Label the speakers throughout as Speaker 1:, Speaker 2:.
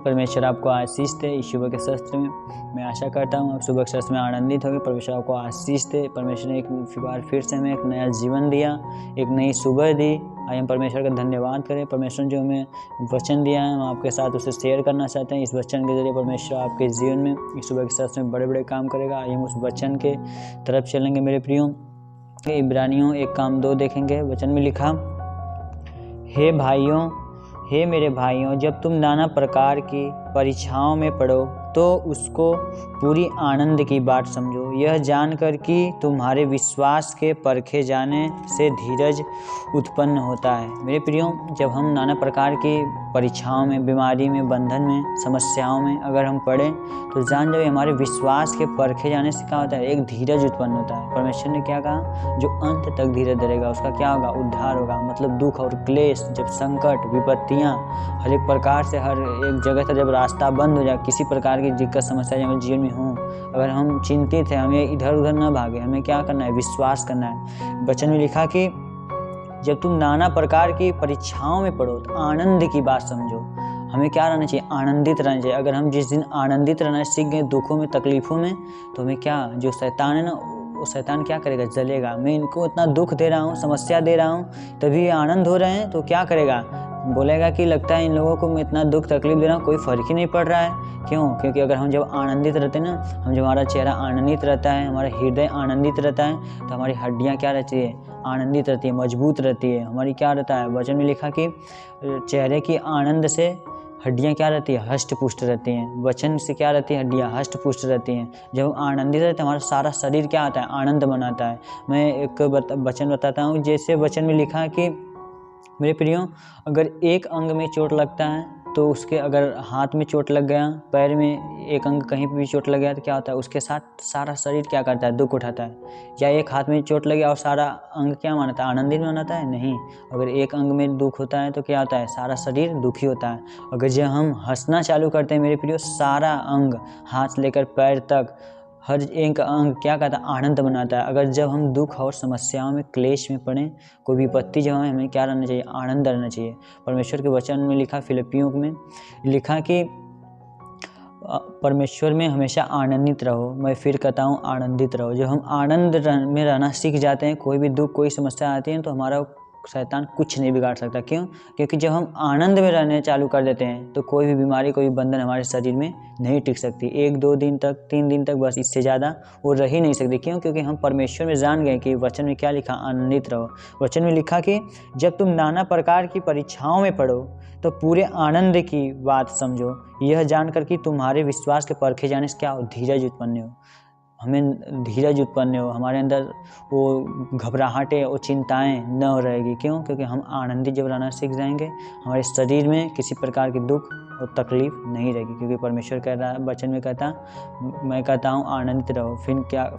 Speaker 1: परमेश्वर आपको आशीष दे इस सुबह के शस्त्र में। मैं आशा करता हूँ आप सुबह के शस्त्र में आनंदित होंगे। परमेश्वर आपको आशीष दे। परमेश्वर ने एक बार फिर से हमें एक नया जीवन दिया, एक नई सुबह दी। आइए हम परमेश्वर का धन्यवाद करें। परमेश्वर ने जो हमें वचन दिया है हम आपके साथ उसे शेयर करना चाहते हैं। इस वचन के जरिए परमेश्वर आपके जीवन में इस सुबह के शस्त्र में बड़े बड़े काम करेगा। आइए हम उस वचन के तरफ चलेंगे मेरे प्रियो। इब्रानियों 1:2 देखेंगे। वचन में लिखा, हे मेरे भाइयों, जब तुम नाना प्रकार की परीक्षाओं में पड़ो तो उसको पूरी आनंद की बात समझो, यह जानकर कि तुम्हारे विश्वास के परखे जाने से धीरज उत्पन्न होता है। मेरे प्रियो, जब हम नाना प्रकार की परीक्षाओं में, बीमारी में, बंधन में, समस्याओं में अगर हम पड़े तो जान जाओ हमारे विश्वास के परखे जाने से क्या होता है, एक धीरज उत्पन्न होता है। परमेश्वर ने क्या कहा, जो अंत तक धीरज धरेगा उसका क्या होगा, उद्धार होगा। मतलब दुख और क्लेश, जब संकट, विपत्तियाँ हर एक प्रकार से हर एक जगह से जब रास्ता बंद हो जाए, किसी प्रकार की दिक्कत समस्या हमारे जीवन में हो, अगर हम चिंतित हैं, हमें इधर उधर न भागे, हमें क्या करना है, विश्वास करना है। वचन में लिखा कि जब तुम नाना प्रकार की परीक्षाओं में पड़ो तो आनंद की बात समझो। हमें क्या रहना चाहिए, आनंदित रहना चाहिए। अगर हम जिस दिन आनंदित रहना सीख गए दुखों में, तकलीफ़ों में, तो हमें क्या, जो शैतान है ना, वो शैतान क्या करेगा, जलेगा। मैं इनको इतना दुख दे रहा हूँ, समस्या दे रहा हूँ, तभी आनंद हो रहे हैं, तो क्या करेगा, बोलेगा कि लगता है इन लोगों को मैं इतना दुख तकलीफ दे रहा हूँ, कोई फ़र्क ही नहीं पड़ रहा है। क्यों? क्योंकि अगर हम जब आनंदित रहते हैं ना, हम जब हमारा चेहरा आनंदित रहता है, हमारा हृदय आनंदित रहता है, तो हमारी हड्डियाँ क्या रहती है, आनंदित रहती है, मजबूत रहती है। हमारी क्या रहता है, वचन में लिखा कि चेहरे की आनंद से हड्डियाँ क्या रहती है, हष्ट पुष्ट रहती हैं। वचन से क्या रहती है, हड्डियाँ हष्ट पुष्ट रहती हैं। जब हम आनंदित रहते हैं हमारा सारा शरीर क्या आता है, आनंद मनाता है। मैं एक वचन बताता हूँ। जैसे वचन में लिखा कि मेरे प्रियो, अगर एक अंग में चोट लगता है तो उसके, अगर हाथ में चोट लग गया, पैर में एक अंग कहीं पर भी चोट लग गया, तो क्या होता है, उसके साथ सारा शरीर क्या करता है, दुख उठाता है। या एक हाथ में चोट लग गया और सारा अंग क्या मनाता है, आनंदित मनाता है? नहीं। अगर एक अंग में दुख होता है तो क्या होता है, सारा शरीर दुखी होता है। अगर जब हम हंसना चालू करते हैं मेरे प्रियो, सारा अंग, हाथ से लेकर पैर तक, हर एक अंग क्या कहता है, आनंद मनाता है। अगर जब हम दुख और समस्याओं में, क्लेश में पड़ें, कोई विपत्ति जब हमें क्या रहना चाहिए, आनंद रहना चाहिए। परमेश्वर के वचन में लिखा, फिलिपियों में लिखा कि परमेश्वर में हमेशा आनंदित रहो। मैं फिर कहता हूँ, आनंदित रहो। जब हम आनंद में रहना सीख जाते हैं, कोई भी दुख, कोई समस्या आती है तो हमारा शैतान कुछ नहीं बिगाड़ सकता। क्यों? क्योंकि जब हम आनंद में रहने चालू कर देते हैं तो कोई भी बीमारी, कोई भी बंधन हमारे शरीर में नहीं टिक सकती। 1-2 दिन तक, 3 दिन तक, बस इससे ज़्यादा वो रह ही नहीं सकती। क्यों? क्योंकि हम परमेश्वर में जान गए कि वचन में क्या लिखा, आनंदित रहो। वचन में लिखा कि जब तुम नाना प्रकार की परीक्षाओं में पड़ो तो पूरे आनंद की बात समझो, यह जानकर कि तुम्हारे विश्वास के परखे जाने से क्या हो, धीरज उत्पन्न हो। हमें धीरज उत्पन्न हो, हमारे अंदर वो घबराहटें, वो चिंताएं न रहेगी। क्यों? क्योंकि हम आनंदित जब रहना सीख जाएंगे, हमारे शरीर में किसी प्रकार की दुख और तकलीफ नहीं रहेगी। क्योंकि परमेश्वर कह रहा है, वचन में कहता, मैं कहता हूँ आनंदित रहो।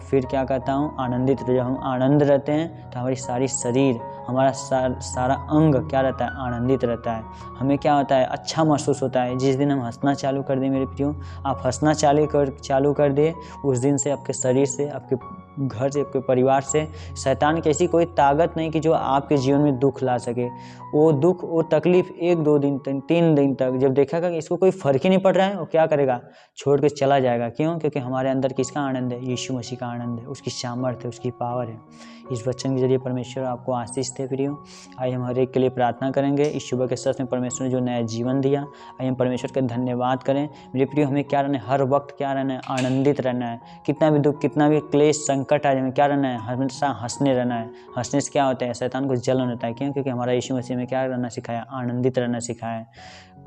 Speaker 1: फिर क्या कहता हूँ, आनंदित रहो। जब हम आनंद रहते हैं तो हमारी सारी शरीर, हमारा सारा अंग क्या रहता है, आनंदित रहता है। हमें क्या होता है, अच्छा महसूस होता है। जिस दिन हम हंसना चालू कर दें मेरे प्रियो, आप हंसना चालू कर दे, उस दिन से आपके शरीर से, आपके घर से, आपके परिवार से शैतान की ऐसी कोई ताकत नहीं कि जो आपके जीवन में दुख ला सके। वो दुख, वो तकलीफ 1-2 दिन तक, 3 दिन तक जब देखेगा कि इसको कोई फ़र्क ही नहीं पड़ रहा है, वो क्या करेगा, छोड़ के चला जाएगा। क्यों? क्योंकि हमारे अंदर किसका आनंद है, यीशु मसीह का आनंद है, उसकी सामर्थ्य है, उसकी पावर है। इस वचन के जरिए परमेश्वर आपको आशीष दे प्रियो। आइए हम हर एक के लिए प्रार्थना करेंगे। इस सुबह के सच में परमेश्वर ने जो नया जीवन दिया, आइए हम परमेश्वर का धन्यवाद करें। मेरे प्रियो, हमें क्या रहना है, हर वक्त क्या रहना है, आनंदित रहना है। कितना भी दुख, कितना भी क्लेश, संकट आए, हमें क्या रहना है, हमेशा हंसने रहना है। हंसने से क्या होता है, शैतान को जलन होता है। क्यों? क्योंकि हमारा यीशु मसीह में क्या रहना सिखाया, आनंदित रहना सिखाया है।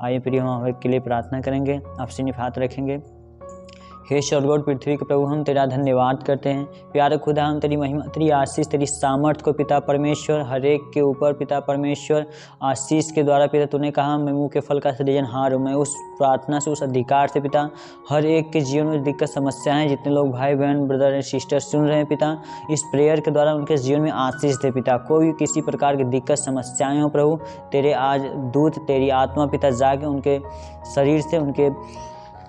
Speaker 1: आइए प्रियो, हम हर एक के लिए प्रार्थना करेंगे। आप सीने पे हाथ रखेंगे। हे स्वर्गों पृथ्वी के प्रभु, हम तेरा धन्यवाद करते हैं। प्यारे खुदा, हम तेरी महिमा, तेरी आशीष, तेरी सामर्थ को पिता परमेश्वर हर एक के ऊपर पिता परमेश्वर आशीष के द्वारा पिता तूने कहा, मैं मुँह के फल का सृजनहार हूँ। मैं उस प्रार्थना से, उस अधिकार से पिता हर एक के जीवन में दिक्कत समस्याएं, जितने लोग भाई बहन, ब्रदर एंड सिस्टर सुन रहे हैं पिता, इस प्रेयर के द्वारा उनके जीवन में आशीष दे पिता। कोई किसी प्रकार की दिक्कत समस्याएं हो प्रभु, तेरे आज दूत, तेरी आत्मा पिता जाके उनके शरीर से, उनके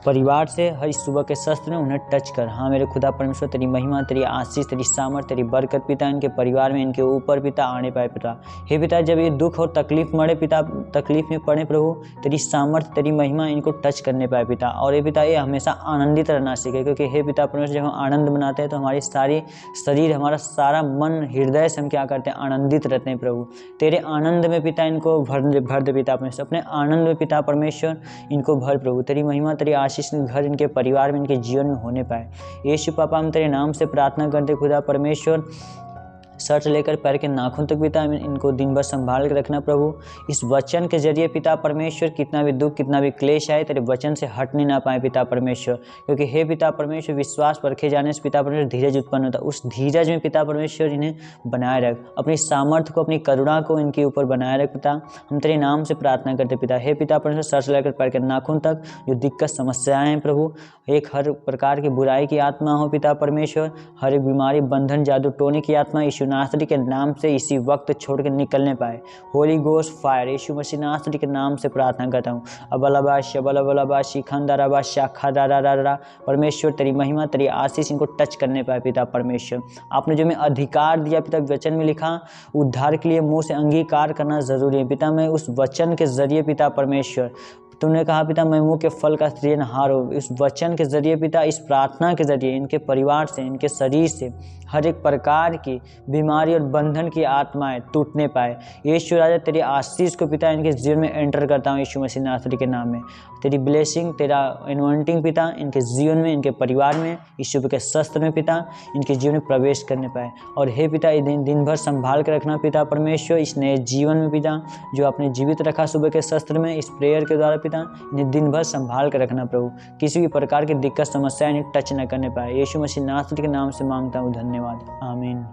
Speaker 1: परिवार से हर सुबह के शस्त्र में उन्हें टच कर। हाँ मेरे खुदा परमेश्वर, तेरी महिमा, तेरी आशीष, तेरी सामर्थ, तेरी बरकत पिता इनके परिवार में, इनके ऊपर पिता आने पाए पिता। हे पिता, जब ये दुख और तकलीफ मरे पिता, तकलीफ में पड़े प्रभु, तेरी सामर्थ, तेरी महिमा इनको टच करने पाए पिता। और ये पिता ये हमेशा आनंदित रहना सीखे, क्योंकि हे पिता परमेश्वर, जब हम आनंद मनाते हैं तो हमारी सारी शरीर, हमारा सारा मन, हृदय से हम क्या करते हैं, आनंदित रहते हैं प्रभु। तेरे आनंद में पिता इनको भर दे पिता परमेश्वर, अपने आनंद में पिता परमेश्वर इनको भर प्रभु। तेरी महिमा, तेरी आशीष घर इनके परिवार में, इनके जीवन में होने पाए। यीशु पापा, हम तेरे नाम से प्रार्थना करते खुदा परमेश्वर, सर से लेकर पैर के नाखून तक पिता इनको दिन भर संभाल के रखना प्रभु। इस वचन के जरिए पिता परमेश्वर, कितना भी दुख, कितना भी क्लेश आए, तेरे वचन से हटने ना पाए पिता परमेश्वर, क्योंकि हे पिता परमेश्वर, विश्वास परखे जाने से पिता परमेश्वर धीरज उत्पन्न होता है। उस धीरज में पिता परमेश्वर इन्हें बनाए रख, अपनी सामर्थ्य को, अपनी करुणा को इनके ऊपर बनाए रख पिता। हम तेरे नाम से प्रार्थना करते पिता। हे पिता परमेश्वर, सर से लेकर पैर के नाखून तक जो दिक्कत समस्याएं हैं प्रभु, एक हर प्रकार की बुराई की आत्मा हो पिता परमेश्वर, हर एक बीमारी, बंधन, जादू टोने की आत्मा यीशु नासरी के नाम से इसी वक्त छोड़ कर निकलने पाए। होली गोस्ट फायर, यीशु मसीह नासरी के नाम से प्रार्थना करता हूँ। अबलबाश अबलबलबाश शिखंदराबा शाखा। परमेश्वर तेरी महिमा, तेरी आशीष इनको टच करने पाए पिता परमेश्वर। आपने जो मैं अधिकार दिया पिता, वचन में लिखा उद्धार के लिए मुँह से अंगीकार करना जरूरी है पिता। मैं उस वचन के जरिए पिता परमेश्वर, तुमने कहा पिता मैं मुँह के फल का सृजनहार हो। इस वचन के जरिए पिता, इस प्रार्थना के जरिए इनके परिवार से, इनके शरीर से हर एक प्रकार की बीमारी और बंधन की आत्माएं टूटने पाए। यीशु राजा, तेरी आशीष को पिता इनके जीवन में एंटर करता हूँ यीशु मसीह नासरी के नाम में। तेरी ब्लेसिंग, तेरा एनवाइंटिंग पिता इनके जीवन में, इनके परिवार में, यीशु के शस्त्र में पिता इनके जीवन में प्रवेश करने पाए। और हे पिता, दिन भर संभाल कर रखना पिता परमेश्वर, इस नए जीवन में पिता जो आपने जीवित रखा सुबह के शस्त्र में, इस प्रेयर के द्वारा पिता इन्हें दिन भर संभाल कर रखना प्रभु। किसी भी प्रकार की दिक्कत समस्या इन्हें टच न करने पाए। यीशु मसीह नासरी के नाम से मांगता हूँ, धन्यवाद, आमीन।